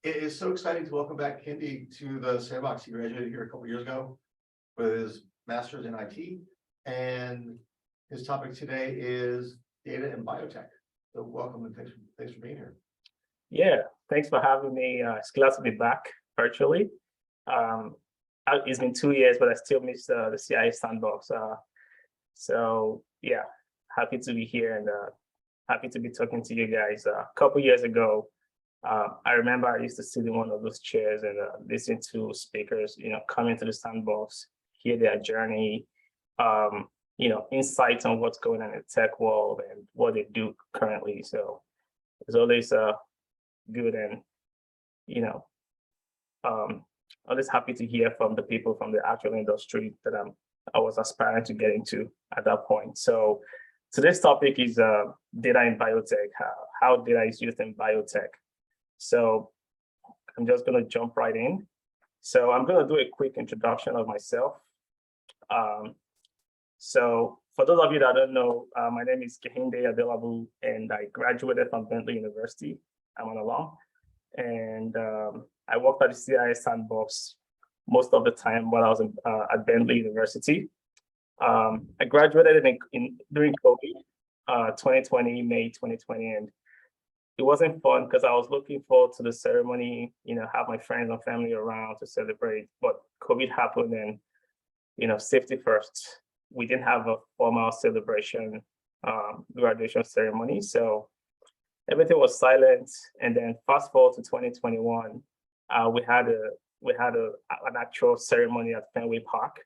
It is so exciting to welcome back Kehinde to the sandbox. He graduated here a couple years ago with his master's in IT, and his topic today is data and biotech. So welcome and thanks for being here. Yeah, thanks for having me. It's glad to be back virtually. Um, it's been 2 years, but I still miss the CIA sandbox. So yeah, happy to be here and happy to be talking to you guys. A couple years ago, I remember I used to sit in one of those chairs and listen to speakers, come into the sandbox, hear their journey, um, insights on what's going on in the tech world and what they do currently. So it's always good and you know always happy to hear from the people from the actual industry that I was aspiring to get into at that point. So today's topic is data in biotech, how data is used in biotech. So I'm just going to jump right in. So I'm going to do a quick introduction of myself. So for those of you that don't know, my name is Kehinde Adelabu, and I graduated from Bentley University. I'm an alum, and I worked at the CIA sandbox most of the time while I was at Bentley University. I graduated during COVID, 2020, May 2020, and it wasn't fun because I was looking forward to the ceremony, have my friends and family around to celebrate, but COVID happened and, safety first. We didn't have a formal celebration, graduation ceremony, so everything was silent. And then fast forward to 2021, we had an actual ceremony at Fenway Park.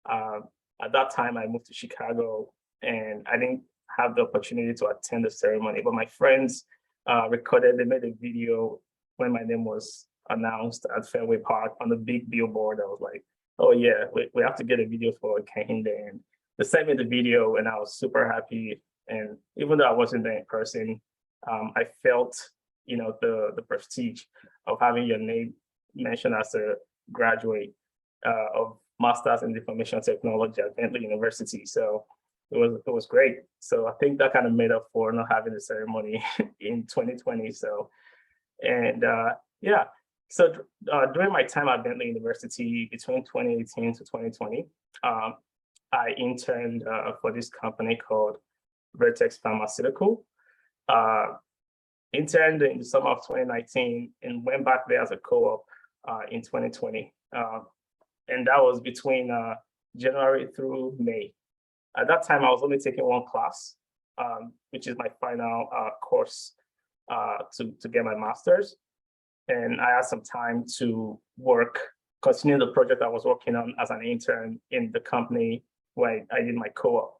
At that time, I moved to Chicago, and I didn't have the opportunity to attend the ceremony. But my friends they made a video when my name was announced at Fenway Park on the big billboard. I was like, oh yeah, we have to get a video for Kehinde. And they sent me the video, and I was super happy. And even though I wasn't there in person, I felt, the prestige of having your name mentioned as a graduate of Masters in Information Technology at Bentley University. So it was great. So I think that kind of made up for not having the ceremony in 2020. So, and yeah, so during my time at Bentley University between 2018 to 2020, I interned for this company called Vertex Pharmaceutical. Interned in the summer of 2019 and went back there as a co-op in 2020. And that was between January through May. At that time, I was only taking one class, which is my final course to get my master's. And I had some time to continue the project I was working on as an intern in the company where I did my co-op.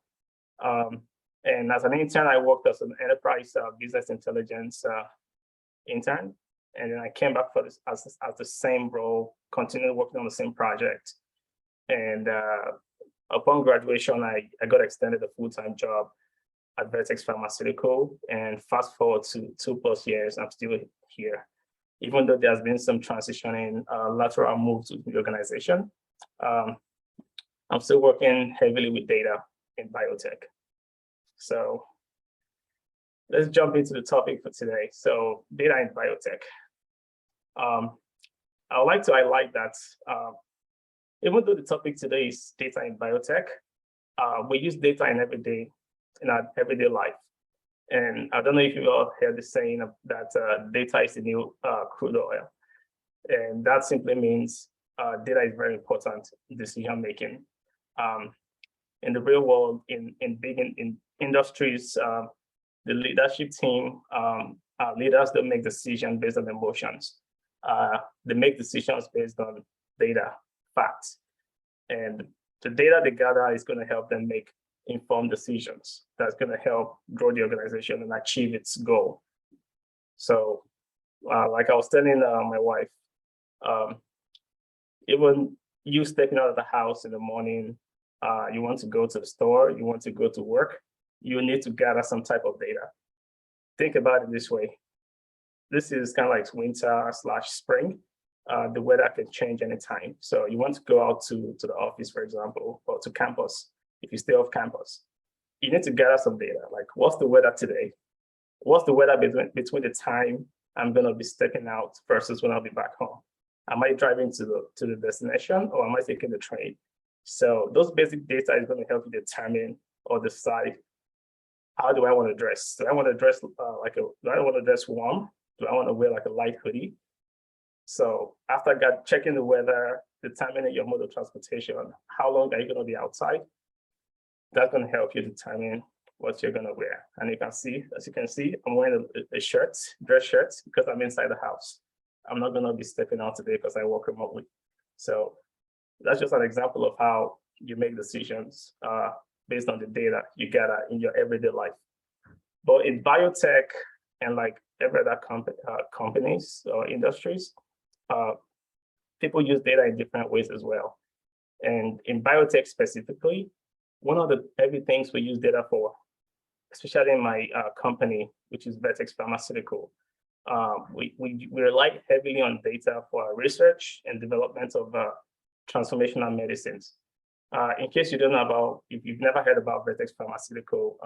And as an intern, I worked as an enterprise business intelligence intern. And then I came back for this as the same role, continued working on the same project. And upon graduation, I got extended a full-time job at Vertex Pharmaceutical. And fast forward to 2+ years, I'm still here. Even though there's been some transition in lateral move to the organization, I'm still working heavily with data in biotech. So let's jump into the topic for today. So data in biotech. I would like to highlight that even though the topic today is data in biotech, we use data in our everyday life. And I don't know if you've all heard the saying that data is the new crude oil. And that simply means data is very important in decision making. In the real world, in industries, the leadership team, leaders don't make decisions based on emotions. They make decisions based on data, facts. And the data they gather is going to help them make informed decisions that's going to help grow the organization and achieve its goal. So like I was telling my wife, even you stepping out of the house in the morning, you want to go to the store, you want to go to work, you need to gather some type of data. Think about it this way. This is kind of like winter/spring. The weather can change anytime. So you want to go out to the office, for example, or to campus. If you stay off campus, you need to gather some data. Like, what's the weather today? What's the weather between the time I'm going to be stepping out versus when I'll be back home. Am I driving to the destination, or am I taking the train? So those basic data is going to help you determine or decide, how do I want to dress? Do I want to dress do I want to dress warm? Do I want to wear like a light hoodie? So after checking the weather, determining your mode of transportation, how long are you going to be outside? That's going to help you determine what you're going to wear. And you can see, as you can see, I'm wearing a shirt, dress shirt, because I'm inside the house. I'm not going to be stepping out today because I work remotely. So that's just an example of how you make decisions based on the data you gather in your everyday life. But in biotech and like every other companies or industries, people use data in different ways as well. And in biotech specifically, one of the heavy things we use data for, especially in my company, which is Vertex Pharmaceutical, we rely heavily on data for our research and development of transformational medicines. In case you don't know about, if you've never heard about Vertex Pharmaceutical,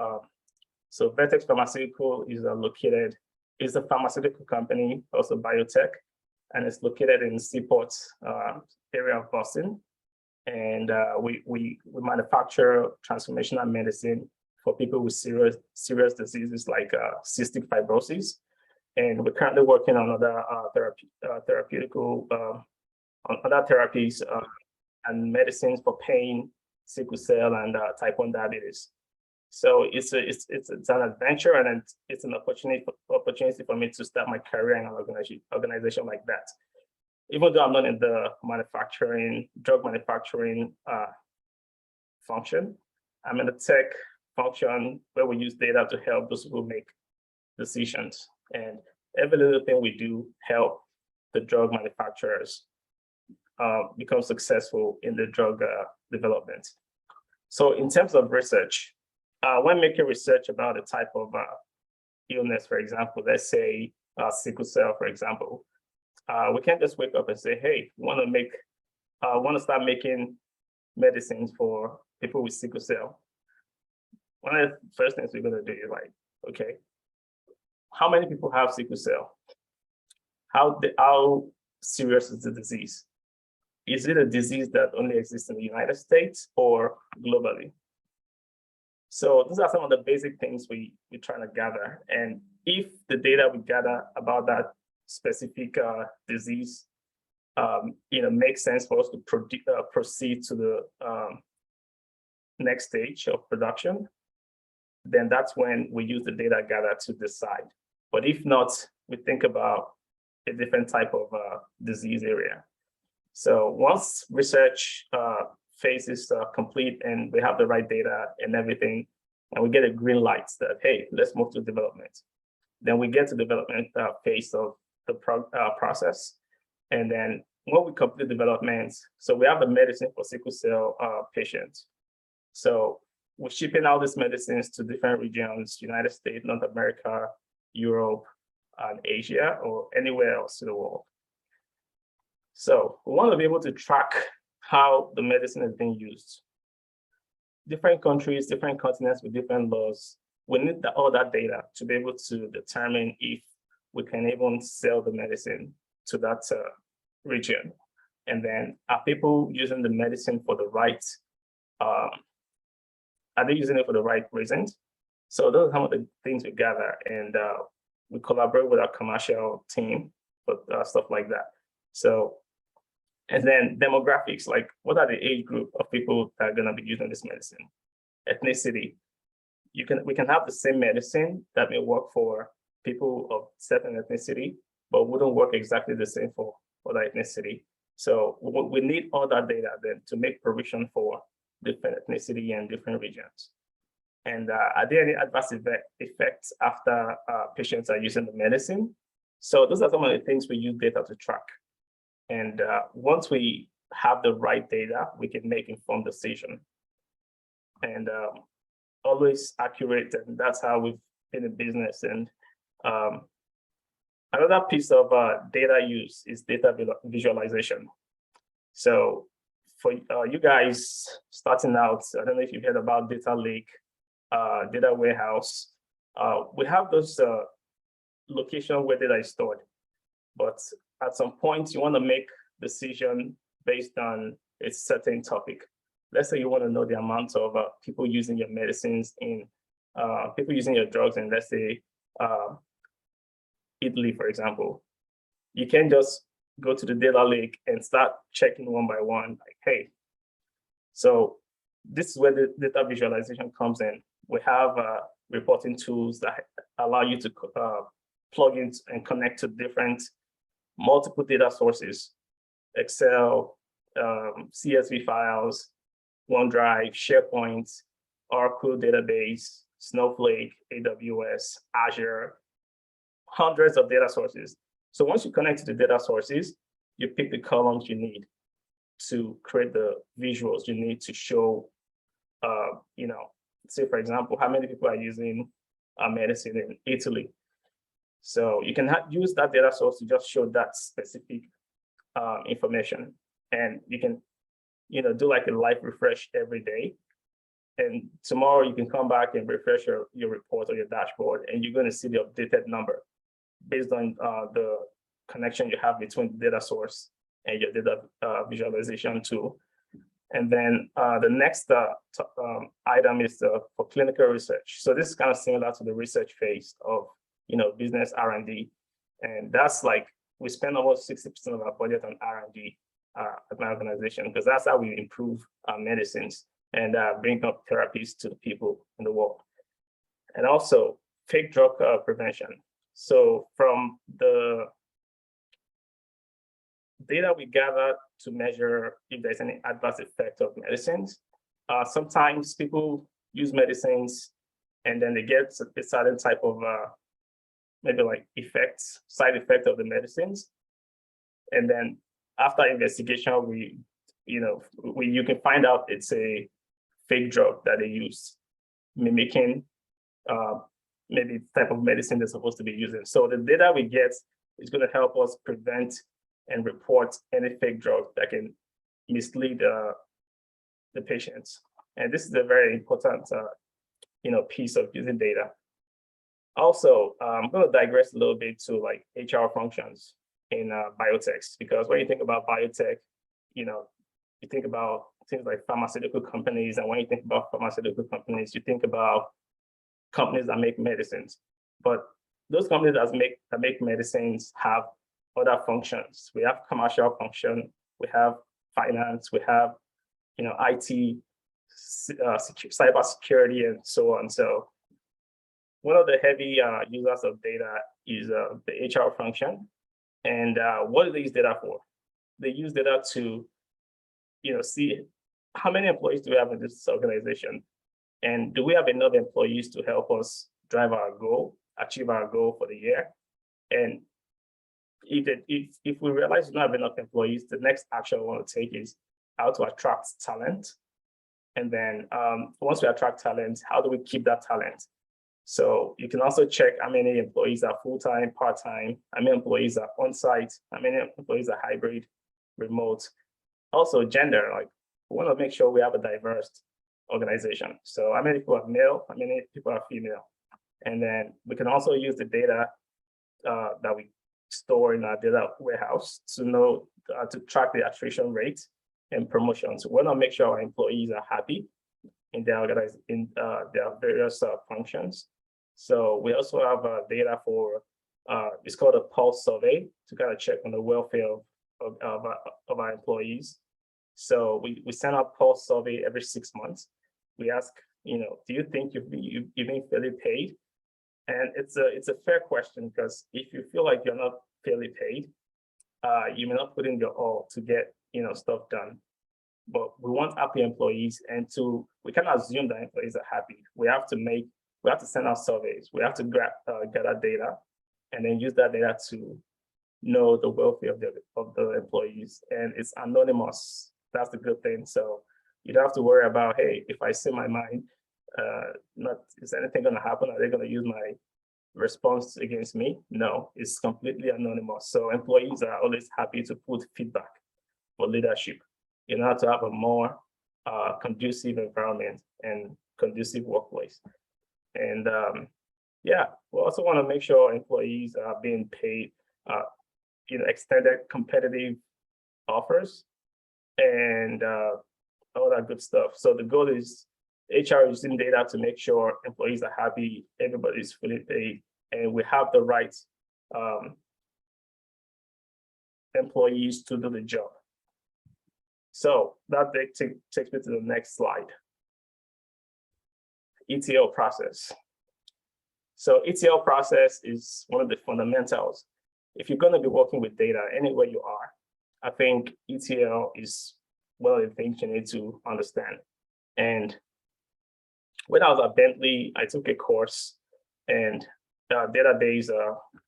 so Vertex Pharmaceutical is a pharmaceutical company, also biotech, and it's located in Seaport area of Boston. And we manufacture transformational medicine for people with serious diseases like cystic fibrosis. And we're currently working on other therapies and medicines for pain, sickle cell, and type 1 diabetes. So it's an adventure, and it's an opportunity for me to start my career in an organization like that. Even though I'm not in the drug manufacturing function, I'm in the tech function where we use data to help those who make decisions. And every little thing we do help the drug manufacturers become successful in the drug development. So in terms of research, when making research about a type of illness, for example, let's say sickle cell, for example, we can't just wake up and say, hey, want to start making medicines for people with sickle cell. One of the first things we're going to do is like, okay, how many people have sickle cell? How serious is the disease? Is it a disease that only exists in the United States or globally? So these are some of the basic things we're trying to gather. And if the data we gather about that specific disease, makes sense for us to proceed to the next stage of production, then that's when we use the data gathered to decide. But if not, we think about a different type of disease area. So once research phase is complete and we have the right data and everything, and we get a green light that, hey, let's move to development. Then we get to development phase of the process. And then when we complete development, so we have the medicine for sickle cell patients. So we're shipping out these medicines to different regions, United States, North America, Europe, and Asia, or anywhere else in the world. So we want to be able to track how the medicine is being used. Different countries, different continents with different laws, we need all that data to be able to determine if we can even sell the medicine to that region. And then are people using the medicine for the right, are they using it for the right reasons? So those are some of the things we gather, and we collaborate with our commercial team for stuff like that. So, and then demographics, like what are the age group of people that are gonna be using this medicine? Ethnicity, we can have the same medicine that may work for people of certain ethnicity, but wouldn't work exactly the same for other ethnicity. So we need all that data then to make provision for different ethnicity and different regions. And are there any adverse effects after patients are using the medicine? So those are some of the things we use data to track. And once we have the right data, we can make informed decision. And always accurate, and that's how we've been in business. And another piece of data use is data visualization. So for you guys starting out, I don't know if you've heard about data lake, data warehouse. We have those location where data is stored. But at some point, you want to make decision based on a certain topic. Let's say you want to know the amount of people using your medicines in, people using your drugs in, let's say, Italy, for example. You can just go to the data lake and start checking one by one, like, hey, so this is where the data visualization comes in. We have reporting tools that allow you to plug in and connect to different multiple data sources, Excel, CSV files, OneDrive, SharePoint, Oracle database, Snowflake, AWS, Azure, hundreds of data sources. So once you connect to the data sources, you pick the columns you need to create the visuals you need to show, say, for example, how many people are using medicine in Italy. So you can use that data source to just show that specific information. And you can, do like a live refresh every day. And tomorrow you can come back and refresh your report or your dashboard, and you're going to see the updated number based on the connection you have between the data source and your data visualization tool. And then the next item is for clinical research. So this is kind of similar to the research phase of business R&D, and that's like we spend almost 60% of our budget on R&D at my organization, because that's how we improve medicines and bring up therapies to the people in the world. And also fake drug prevention. So from the data we gather to measure if there's any adverse effect of medicines, sometimes people use medicines and then they get a certain type of maybe like side effect of the medicines. And then after investigation, you can find out it's a fake drug that they use, mimicking maybe the type of medicine they're supposed to be using. So the data we get is going to help us prevent and report any fake drug that can mislead the patients. And this is a very important piece of using data. Also, I'm going to digress a little bit to like HR functions in biotechs, because when you think about biotech, you think about things like pharmaceutical companies. And when you think about pharmaceutical companies, you think about companies that make medicines. But those companies that make medicines have other functions. We have commercial function, we have finance, we have IT, cyber security, and so on. So one of the heavy users of data is the HR function. And what do they use data for? They use data to see how many employees do we have in this organization, and do we have enough employees to help us drive our goal, achieve our goal for the year. And if we realize we don't have enough employees, the next action we want to take is how to attract talent. And then once we attract talent, how do we keep that talent? So you can also check how many employees are full-time, part-time, how many employees are on-site, how many employees are hybrid, remote. Also gender, like we want to make sure we have a diverse organization. So how many people are male, how many people are female? And then we can also use the data that we store in our data warehouse to know, to track the attrition rate and promotions. We want to make sure our employees are happy in their their various functions. So we also have data for, it's called a pulse survey, to kind of check on the welfare of our employees. So we send out pulse survey every 6 months. We ask, do you think you've been fairly paid? And it's a fair question, because if you feel like you're not fairly paid, you may not put in your all to get stuff done. But we want happy employees, and we cannot assume that employees are happy. We have to send out surveys. We have to gather data, and then use that data to know the welfare of the employees. And it's anonymous. That's the good thing. So you don't have to worry about, hey, if I say my mind, is anything going to happen? Are they going to use my response against me? No, it's completely anonymous. So employees are always happy to put feedback for leadership in order to have a more conducive environment and conducive workplace. And yeah, we also want to make sure employees are being paid, extended competitive offers and all that good stuff. So the goal is HR is using data to make sure employees are happy, everybody's fully paid, and we have the right employees to do the job. So that takes me to the next slide. ETL process. So ETL process is one of the fundamentals. If you're going to be working with data anywhere you are, I think ETL is one of the things you need to understand. And when I was at Bentley, I took a course and database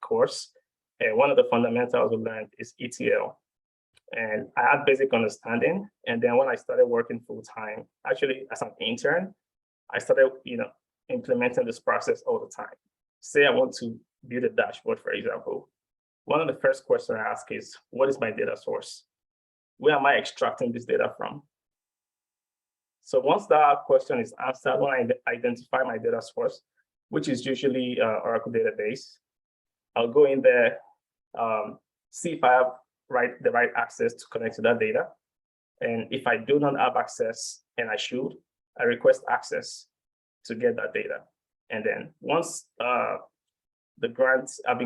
course. And one of the fundamentals we learned is ETL. And I had basic understanding. And then when I started working full time, actually as an intern, I started, implementing this process all the time. Say I want to build a dashboard, for example. One of the first questions I ask is, what is my data source? Where am I extracting this data from? So once that question is answered, when I identify my data source, which is usually Oracle database, I'll go in there, see if I have the right access to connect to that data. And if I do not have access, and I should, I request access to get that data. And then once I've been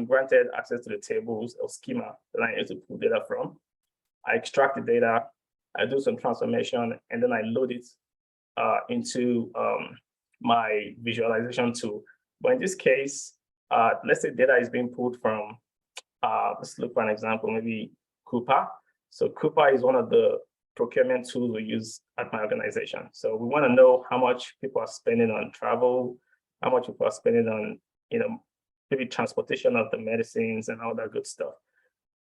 granted access to the tables or schema that I need to pull data from, I extract the data, I do some transformation, and then I load it into my visualization tool. But in this case, let's say data is being pulled from, let's look for an example, maybe Coupa. So Coupa is one of the procurement tools we use at my organization. So we want to know how much people are spending on travel, how much people are spending on, maybe transportation of the medicines and all that good stuff.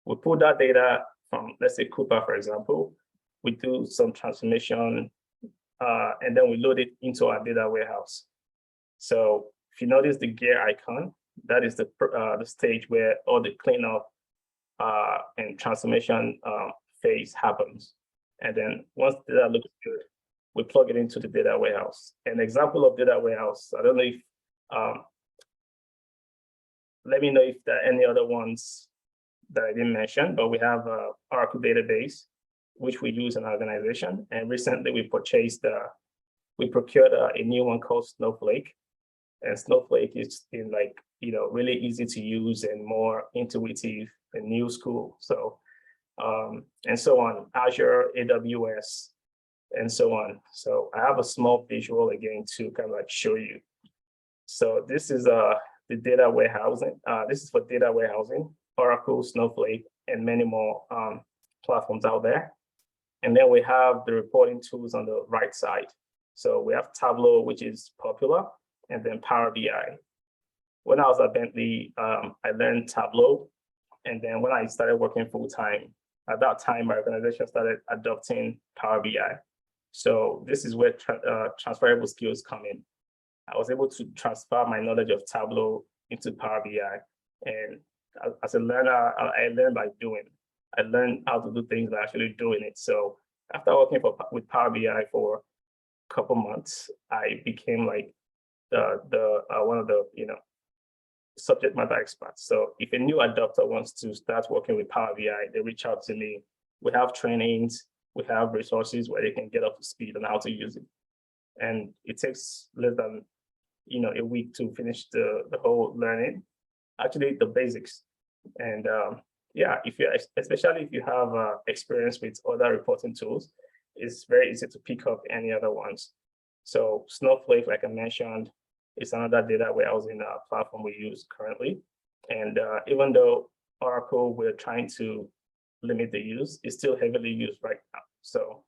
We pull that data from, let's say, Coupa, for example. We do some transformation, and then we load it into our data warehouse. So if you notice the gear icon, that is the stage where all the cleanup and transformation phase happens. And then once the data looks good, we plug it into the data warehouse. An example of data warehouse, I don't know if, let me know if there are any other ones that I didn't mention, but we have Oracle database, which we use in our organization. And recently we procured a new one called Snowflake. And Snowflake is really easy to use and more intuitive and new school. So, and so on, Azure, AWS, and so on. So I have a small visual again to kind of show you. So this is the data warehousing. This is for data warehousing, Oracle, Snowflake, and many more platforms out there. And then we have the reporting tools on the right side. So we have Tableau, which is popular, and then Power BI. When I was at Bentley, I learned Tableau. And then when I started working full time, at that time, my organization started adopting Power BI. So this is where transferable skills come in. I was able to transfer my knowledge of Tableau into Power BI. And as a learner, I learned by doing. I learned how to do things by actually doing it. So after working with Power BI for a couple months, I became like one of the subject matter experts. So if a new adopter wants to start working with Power BI, they reach out to me. We have trainings, we have resources where they can get up to speed on how to use it. And it takes less than a week to finish the whole learning, actually the basics. And yeah, especially if you have experience with other reporting tools, it's very easy to pick up any other ones. So Snowflake, like I mentioned, is another data warehousing platform we use currently. And even though Oracle, we're trying to limit the use, it's still heavily used right now. So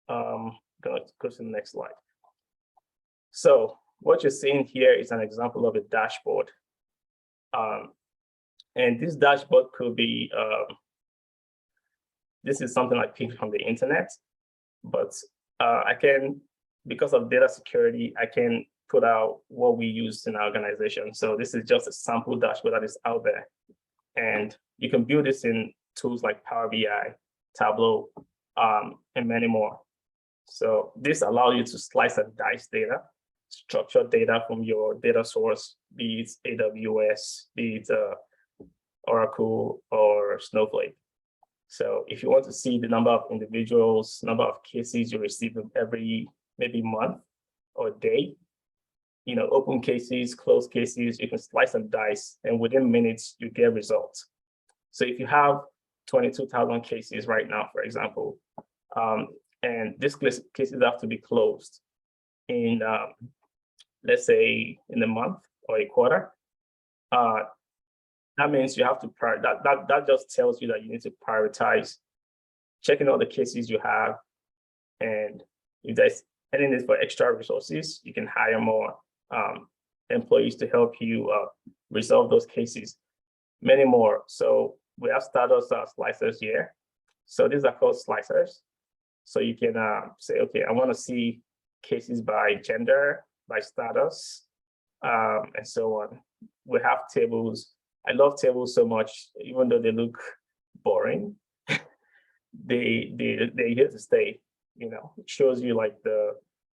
I'm going to go to the next slide. So what you're seeing here is an example of a dashboard. And this dashboard could be, this is something I picked from the internet, but I can, because of data security, I can put out what we use in our organization. So this is just a sample dashboard that is out there. And you can build this in tools like Power BI, Tableau, and many more. So this allows you to slice and dice data structured data from your data source, be it AWS, be it Oracle or Snowflake. So if you want to see the number of individuals, number of cases you receive every maybe month or day, open cases, closed cases, you can slice and dice, and within minutes, you get results. So if you have 22,000 cases right now, for example, and these cases have to be closed in, let's say, in a month or a quarter, that means you have to that just tells you that you need to prioritize checking all the cases you have, and if there's any need for extra resources, you can hire more employees to help you resolve those cases, many more. So we have status slicers here. So these are called slicers. So you can say, okay, I want to see cases by gender, by status, and so on. We have tables. I love tables so much, even though they look boring. they're here to stay. It shows you like the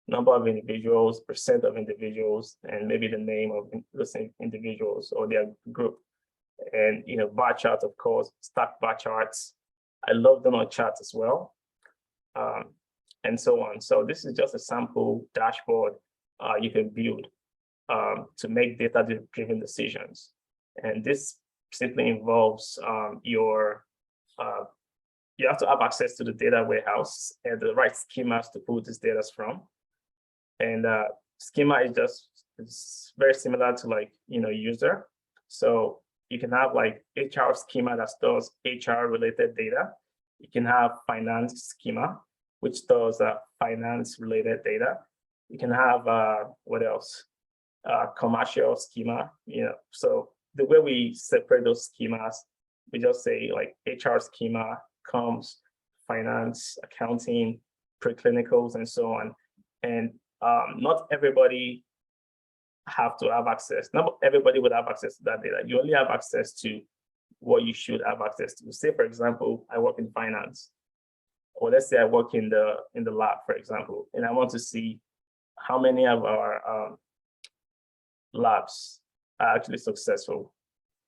number of individuals, percent of individuals, and maybe the name of the same individuals or their group. And bar charts, of course, stack bar charts. I love them on charts as well, and so on. So this is just a sample dashboard you can build to make data-driven decisions. And this simply involves you have to have access to the data warehouse and the right schemas to pull these data from. And schema it's very similar to like, user. So you can have like HR schema that stores HR related data. You can have finance schema, which stores finance related data. You can have, what else? Commercial schema, so the way we separate those schemas, we just say like HR schema, comms, finance, accounting, preclinicals, and so on. And not everybody have to have access. Not everybody would have access to that data. You only have access to what you should have access to. Say, for example, I work in finance, or let's say I work in the lab, for example, and I want to see how many of our labs are actually successful.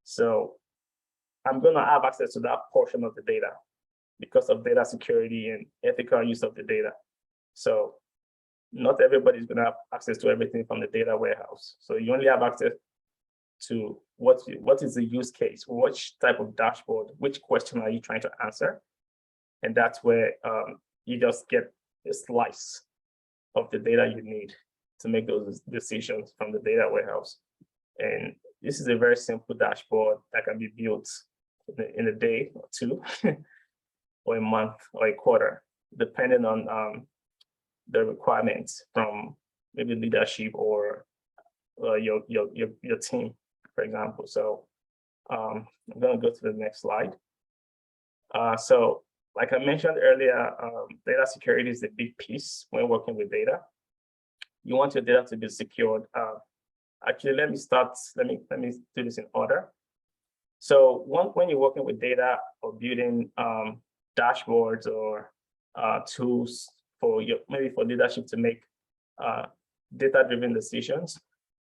So I'm going to have access to that portion of the data because of data security and ethical use of the data. So not everybody is going to have access to everything from the data warehouse. So you only have access to what is the use case, which type of dashboard, which question are you trying to answer? And that's where you just get a slice of the data you need to make those decisions from the data warehouse. And this is a very simple dashboard that can be built in a day or two, or a month or a quarter, depending on the requirements from maybe leadership or your team, for example. So I'm going to go to the next slide. So like I mentioned earlier, data security is a big piece when working with data. You want your data to be secured. Actually, let me do this in order. So when you're working with data or building dashboards or tools for maybe for leadership to make data-driven decisions,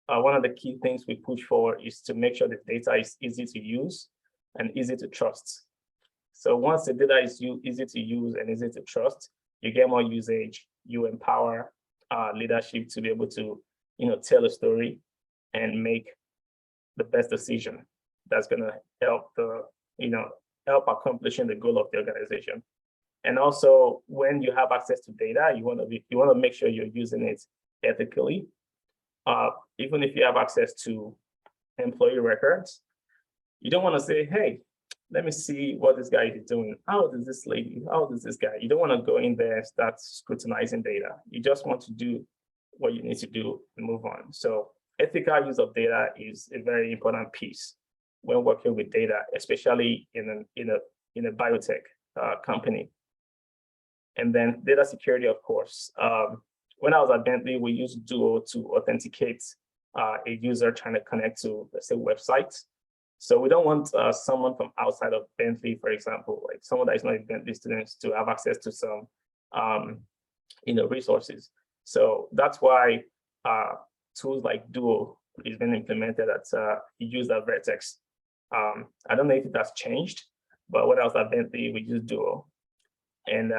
one of the key things we push for is to make sure the data is easy to use and easy to trust. So once the data is easy to use and easy to trust, you get more usage, you empower leadership to be able to tell a story and make the best decision that's going to help help accomplishing the goal of the organization. And also, when you have access to data, you want to make sure you're using it ethically. Even if you have access to employee records, you don't want to say, hey, let me see what this guy is doing. How old is this lady? How old is this guy? You don't want to go in there and start scrutinizing data. You just want to do what you need to do and move on. So ethical use of data is a very important piece when working with data, especially in a biotech company. And then data security, of course. When I was at Bentley, we used Duo to authenticate a user trying to connect to, let's say, websites. So we don't want someone from outside of Bentley, for example, like someone that is not a Bentley student, to have access to some resources. So that's why tools like Duo is being implemented at used at Vertex. I don't know if it has changed, but when I was at Bentley, we used Duo. And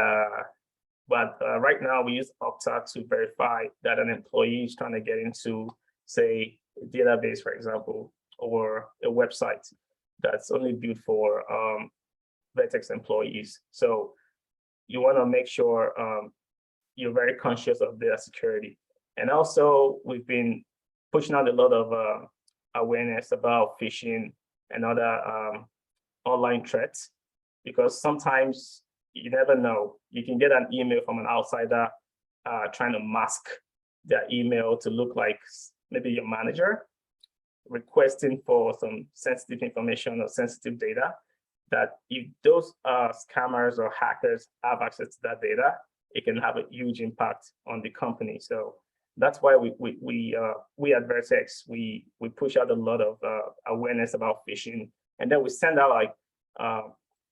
but right now we use Okta to verify that an employee is trying to get into, say, a database, for example, or a website that's only built for Vertex employees. So you want to make sure you're very conscious of data security. And also, we've been pushing out a lot of awareness about phishing and other online threats, because sometimes you never know. You can get an email from an outsider trying to mask their email to look like maybe your manager, requesting for some sensitive information or sensitive data, that if those scammers or hackers have access to that data, it can have a huge impact on the company. So that's why we at Vertex, we push out a lot of awareness about phishing, and then we send out like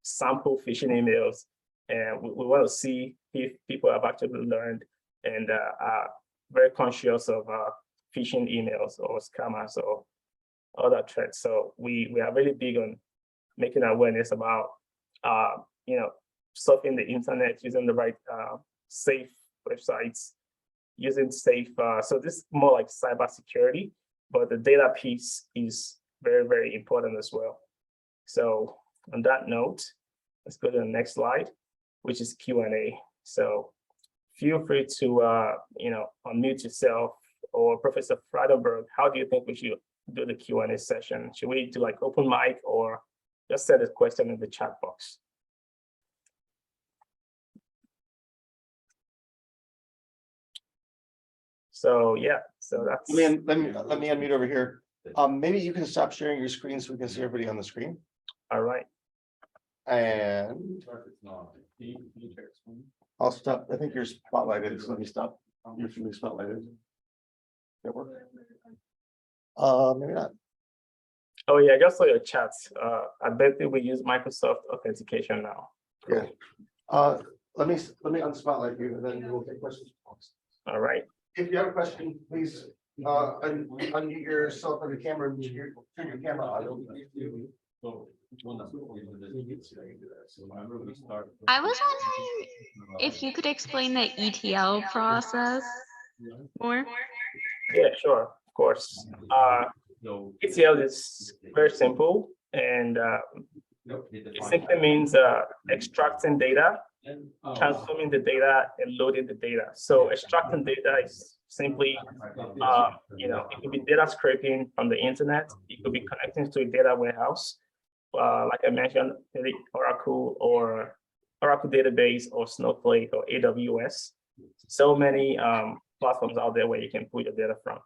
sample phishing emails, and we want to see if people have actually learned and are very conscious of phishing emails or scammers or other threats. So we are really big on making awareness about surfing the internet, using the right safe websites, using safe. So this is more like cybersecurity, but the data piece is very, very important as well. So on that note, let's go to the next slide, which is Q&A. So feel free to unmute yourself, or Professor Frydenberg, how do you think we should do the Q&A session? Should we do like open mic, or just send a question in the chat box? So yeah, so that's. Let me unmute over here. Maybe you can stop sharing your screen so we can see everybody on the screen. All right. And I'll stop. I think you're spotlighted, so let me stop. You're feeling spotlighted. That work? Maybe not. Oh yeah, I just saw your chat. I bet we use Microsoft authentication now. Yeah. Let me unspotlight you, and then we'll take questions. All right. If you have a question, please unmute yourself on the camera and turn your camera on. I was wondering if you could explain the ETL process more. Yeah, sure, of course. ETL is very simple, and it simply means extracting data, transforming the data, and loading the data. So extracting data is simply, it could be data scraping from the internet. It could be connecting to a data warehouse, like I mentioned, maybe Oracle or Oracle database or Snowflake or AWS. So many platforms out there where you can pull your data from.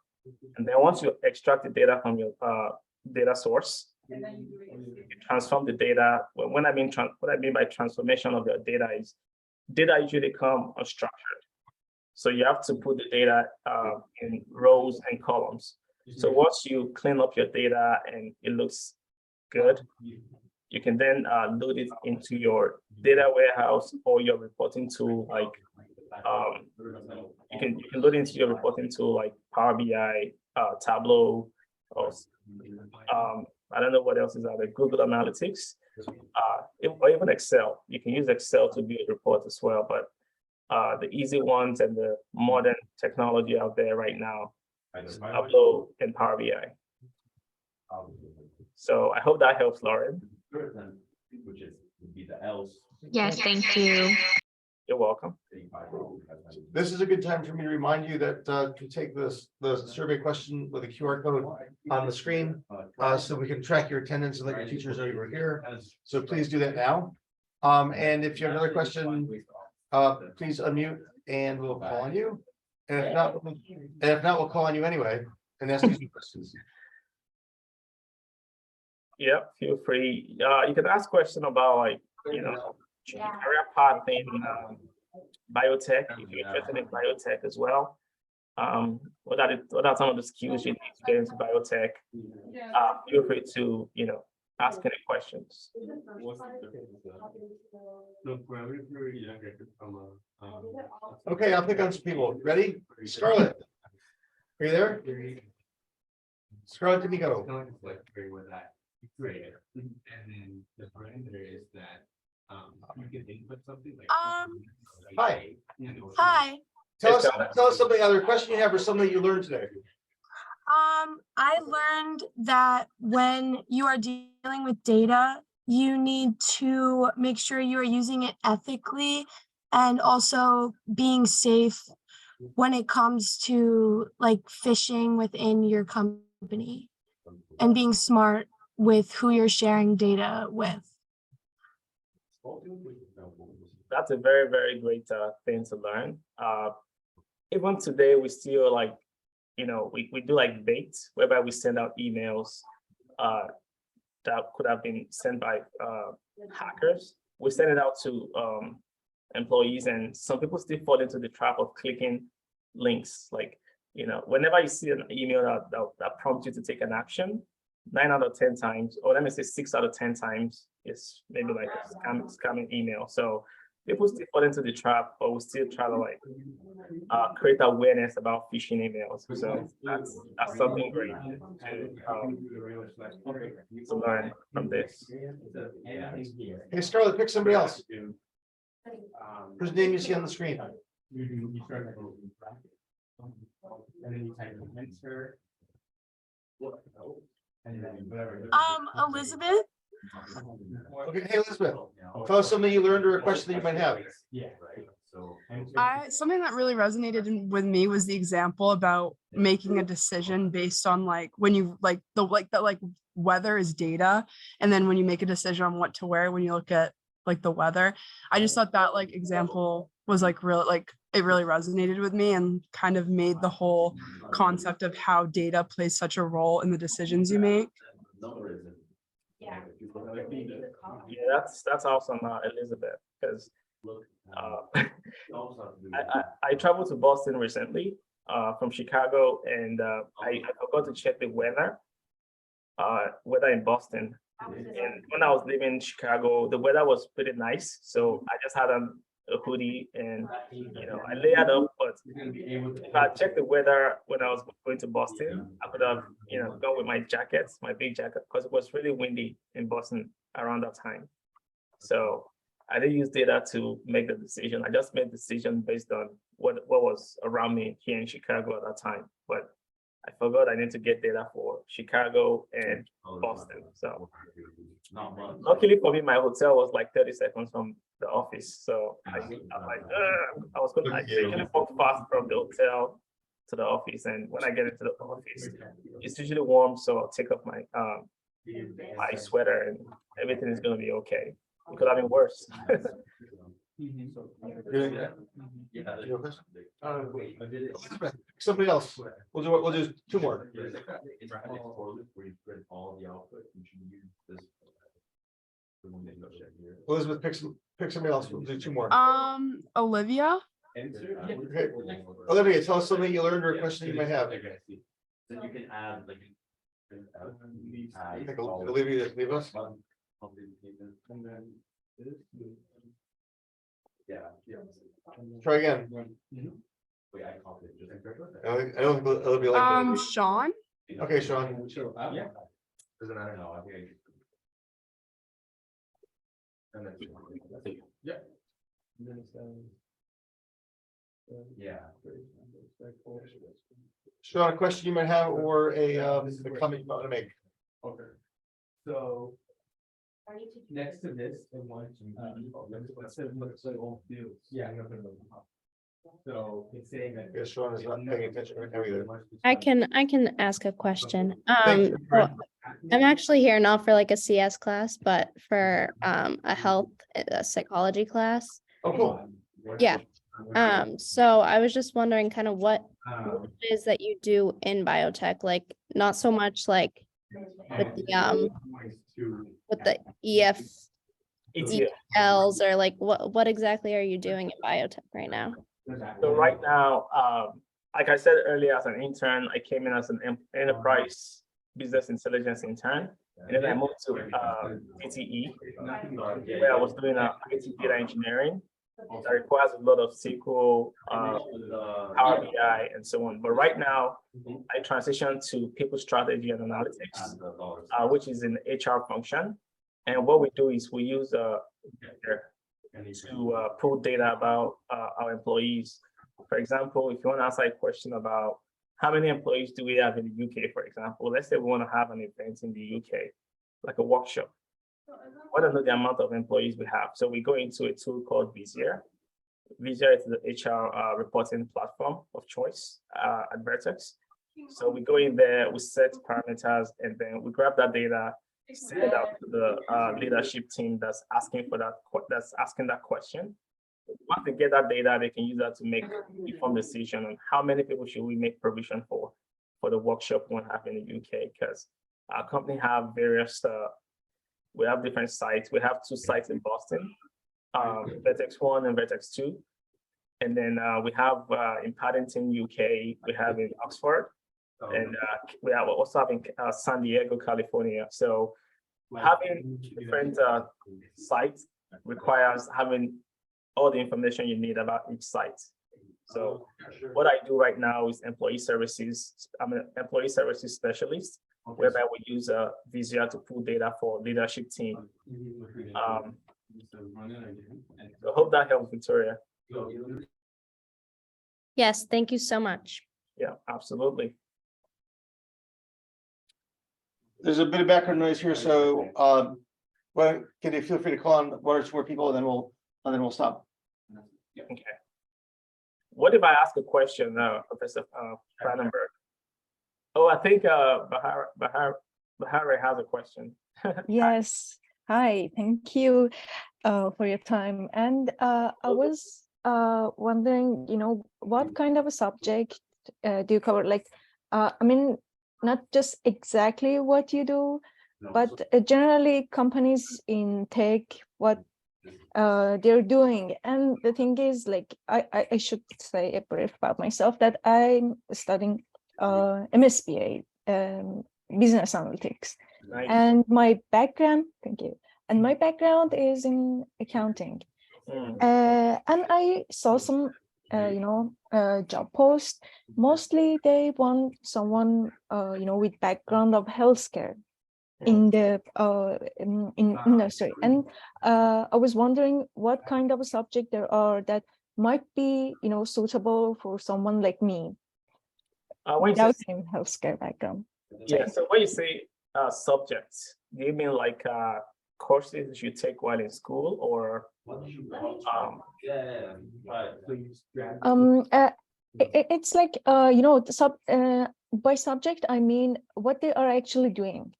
And then once you extract the data from your data source, you transform the data. What I mean by transformation of your data is data usually come unstructured. So you have to put the data in rows and columns. So once you clean up your data and it looks good, you can then load it into your data warehouse or your reporting tool. Like you can load into your reporting tool like Power BI, Tableau, or I don't know what else is out there, Google Analytics, or even Excel. You can use Excel to build reports as well, but the easy ones and the modern technology out there right now is Tableau and Power BI. So I hope that helps, Lauren. Yes, thank you. You're welcome. This is a good time for me to remind you that to take the survey question with a QR code on the screen, so we can track your attendance and let your teachers know you were here. So please do that now. And if you have another question, please unmute and we'll call on you. And if not, we'll call on you anyway and ask you some questions. Yeah, feel free. You can ask questions about career path in biotech, if you're interested in biotech as well. What are some of the skills you need to get into biotech? Feel free to ask any questions. Okay, I'll pick on some people. Ready? Scarlett. Are you there? Scarlett D'Amico. With that, great. And then the parameter is that, you can input something like. Hi. Hi. Tell us something, either a question you have or something you learned today. I learned that when you are dealing with data, you need to make sure you are using it ethically and also being safe when it comes to like phishing within your company and being smart with who you're sharing data with. That's a very, very great thing to learn. Even today, we still like, we do like bait, whereby we send out emails that could have been sent by hackers. We send it out to employees, and some people still fall into the trap of clicking links. Like, whenever you see an email that prompts you to take an action, 9 out of 10 times, or let me say 6 out of 10 times, it's maybe like a scamming email. So people still fall into the trap, but we still try to like create awareness about phishing emails. So that's something great to learn from this. Hey, Scarlett, pick somebody else. Whose name you see on the screen? You start like a little bracket. And then you type in enter. And then whatever. Elizabeth. Okay, hey, Elizabeth, tell us something you learned or a question that you might have. Yeah, right. So. Something that really resonated with me was the example about making a decision based on like when you like the weather is data, and then when you make a decision on what to wear when you look at like the weather. I just thought that like example was like it really resonated with me and kind of made the whole concept of how data plays such a role in the decisions you make. Yeah, that's awesome, Elizabeth, because I traveled to Boston recently from Chicago, and I forgot to check the weather in Boston. And when I was living in Chicago, the weather was pretty nice, so I just had a hoodie and I layered up. But if I checked the weather when I was going to Boston, I could have gone with my jackets, my big jacket, because it was really windy in Boston around that time. So I didn't use data to make the decision. I just made the decision based on what was around me here in Chicago at that time. But I forgot I need to get data for Chicago and Boston. So luckily for me, my hotel was like 30 seconds from the office. So I usually walk fast from the hotel to the office. And when I get into the office, it's usually warm. So I'll take off my my sweater and everything is going to be okay. It could have been worse. Somebody else. We'll do 2 more. Elizabeth, pick somebody else. We'll do 2 more. Olivia. Okay. Olivia, tell us something you learned or a question you might have. Then you can add like. I think Olivia, just leave us. Yeah. Try again. Wait, I copied it. I don't think Olivia liked it. Sean. Okay, Sean. Yeah. Doesn't matter now, I think. And then. Yeah. Yeah. Sean, a question you might have or a comment you might want to make. Okay. So. Next to this, I want to. Yeah. So it's saying that. Yeah, Sean is not paying attention right now either. I can ask a question. Thank you. Well, I'm actually here not for like a CS class, but for a psychology class. Oh, cool. Yeah. So I was just wondering kind of what it is that you do in biotech, like not so much like with the ETLs or like what exactly are you doing in biotech right now? So right now, like I said earlier, as an intern, I came in as an enterprise business intelligence intern. And then I moved to DTE, where I was doing IT data engineering. that requires a lot of SQL, Power BI, and so on. But right now, I transitioned to people strategy and analytics, which is in the HR function. And what we do is we use to pull data about our employees. For example, if you want to answer a question about how many employees do we have in the UK, for example, let's say we want to have an event in the UK, like a workshop. We want to know the amount of employees we have. So we go into a tool called Vizier. Vizier is the HR reporting platform of choice at Vertex. So we go in there, we set parameters, and then we grab that data, send it out to the leadership team that's asking that question. Once they get that data, they can use that to make informed decision on how many people should we make provision for the workshop we have in the UK. Because our company have various, we have different sites. We have 2 sites in Boston, Vertex 1 and Vertex 2. And then we have in Paddington, UK, we have in Oxford, and we have also have in San Diego, California. So having different sites requires having all the information you need about each site. So what I do right now is employee services. I'm an employee services specialist, whereby we use Vizier to pull data for leadership team. So hope that helps, Victoria. Yes, thank you so much. Yeah, absolutely. There's a bit of background noise here, so well, can you feel free to call on 1 or 2 more people, and then we'll stop. Okay. What if I ask a question, Professor Brandenburg? Oh, I think Bahari has a question. Yes. Hi, thank you for your time. And I was wondering, what kind of a subject do you cover? Like, I mean, not just exactly what you do, but generally companies in tech, what they're doing. And the thing is, like, I should say a brief about myself, that I'm studying MSBA, business analytics. Nice. And my background, thank you. And my background is in accounting. And I saw some, job posts. Mostly they want someone, with background of healthcare in the in industry. And I was wondering what kind of a subject there are that might be, suitable for someone like me without any healthcare background. Yeah. So when you say subjects, do you mean like courses you take while in school, or it's like by subject I mean what they are actually doing.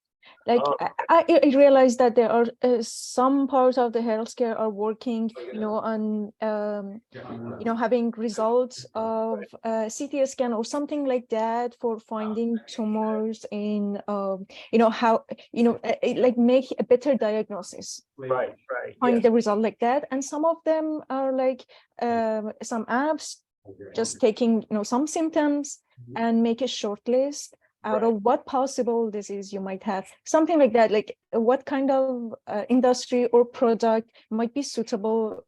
Like I realized that there are some parts of the healthcare are working, on having results of CT scan or something like that for finding tumors in how like make a better diagnosis. Right. Find the result like that, and some of them are like some apps just taking some symptoms and make a short list out of what possible disease you might have, something like that. Like what kind of industry or product might be suitable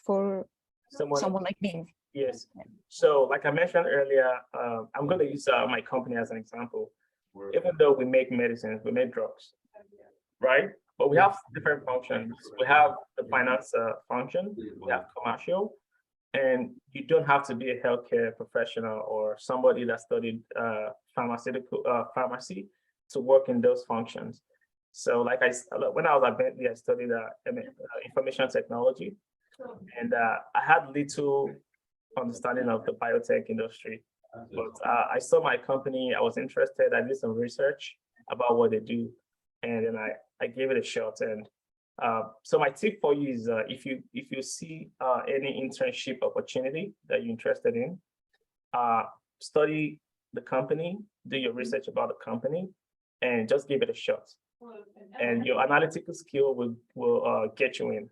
for someone like me. Yes. So like I mentioned earlier, I'm going to use my company as an example. Even though we make medicines, we make drugs, right? But we have different functions. We have the finance function, we have commercial, and you don't have to be a healthcare professional or somebody that studied pharmacy to work in those functions. So like when I was at Bentley, I studied information technology, and I had little understanding of the biotech industry. But I saw my company, I was interested, I did some research about what they do, and then I gave it a shot. And so my tip for you is if you see any internship opportunity that you're interested in, study the company, do your research about the company, and just give it a shot. And your analytical skill will get you in.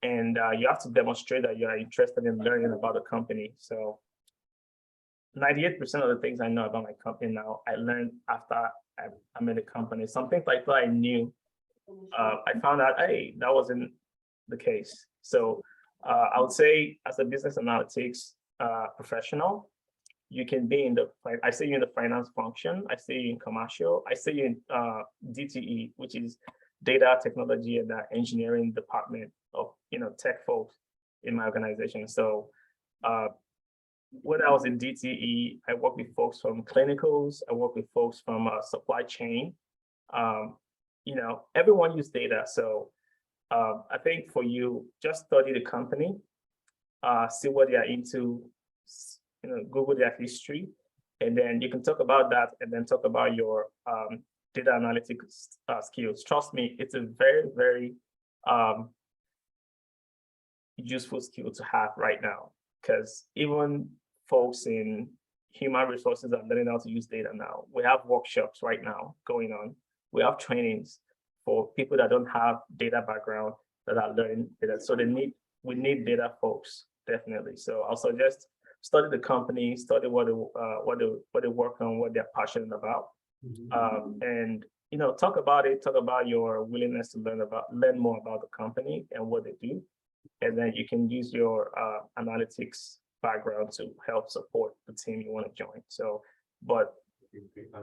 And you have to demonstrate that you are interested in learning about the company. So 98% of the things I know about my company now, I learned after I'm in the company. Some things like that I knew, I found out, hey, that wasn't the case. So I would say as a business analytics professional, you can be in I see you in the finance function, I see you in commercial, I see you in DTE, which is data technology and engineering department of tech folks in my organization. So when I was in DTE, I worked with folks from clinicals, I worked with folks from supply chain. Everyone uses data. So I think for you, just study the company, see what they are into, Google their history, and then you can talk about that and then talk about your data analytics skills. Trust me, it's a very, very useful skill to have right now, because even folks in human resources are learning how to use data now. We have workshops right now going on. We have trainings for people that don't have data background that are learning data. So we need data folks, definitely. So I'll suggest study the company, study what they work on, what they're passionate about, and talk about it. Talk about your willingness to learn more about the company and what they do, and then you can use your analytics background to help support the team you want to join. So, but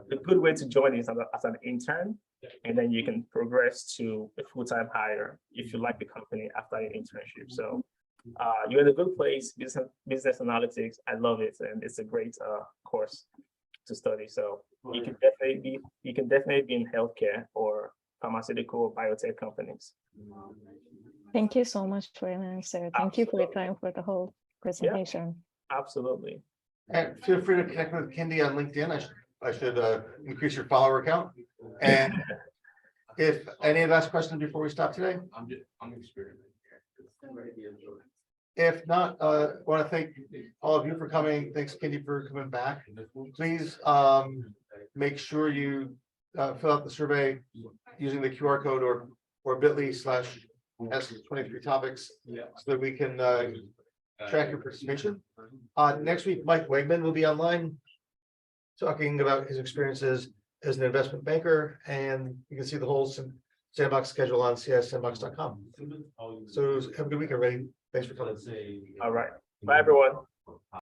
the good way to join is as an intern, and then you can progress to a full-time hire if you like the company after your internship. So you're in a good place. Business analytics, I love it, and it's a great course to study. So you can definitely be in healthcare or pharmaceutical or biotech companies. Thank you so much for your answer. Thank you for your time for the whole presentation. Yeah, absolutely. And feel free to connect with Kehinde on LinkedIn. I should increase your follower count. And if any last questions before we stop today? I'm experimenting. If not, I want to thank all of you for coming. Thanks, Kehinde, for coming back. Please make sure you fill out the survey using the QR code or bit.ly/S23 topics so that we can track your participation. Next week, Mike Wegman will be online talking about his experiences as an investment banker, and you can see the whole Sandbox schedule on csandbox.com. So have a good week, everybody. Thanks for coming. All right. Bye, everyone.